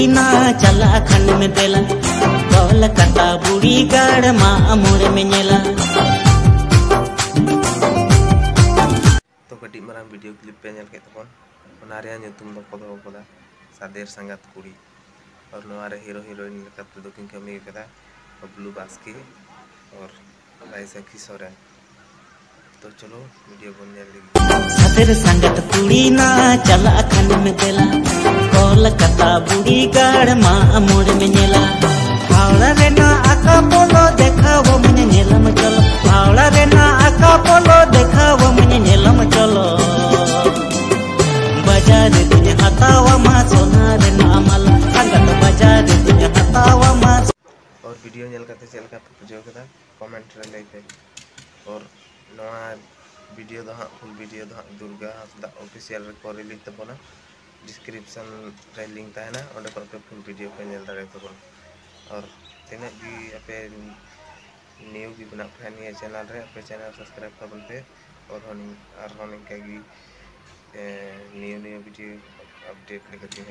कुड़ी ना चला खंड में देला कोलकाता बुड़ी गाड़ मा मोड़ में नेला। तो कटी मारा वीडियो क्लिप पे नेल के तबन ओना रे nyutum do ko do koda सादेर संगत कुड़ी और नोआरे हीरो हीरोइन लेकाते दो किन कमी कदा बबलू बास्की और राइसाखी सोरेन। तो चलो वीडियो बन नेल सादेर संगत कुड़ी ना चला खंड में देला कोलकाता बुड़ी गाड़ मा मोड़ में नेला। हावड़ा रे ना आका बोलो देखा वो मुझे नेलम चलो हावड़ा रे ना आका बोलो देखा वो मुझे नेलम चलो बाजार तुझे हतावा मा सोना रे नामल संगत बाजार तुझे हतावा मा। और वीडियो नेल करते चल का बुझो कदा कमेंट रे लई पे और नवा वीडियो दो फुल वीडियो दो दुर्गा हंसदा ऑफिशियल रे को रिलीज तबना डिस्क्रिप्शन रे लिंक ताहेना ओंडे को पे फुल वीडियो पे नेल दारे तबन। और तेना भी अपे न्यू भी बना फैन ये चैनल रे अपे चैनल सब्सक्राइब करबन पे और होनी का न्यू वीडियो अपडेट लेकर के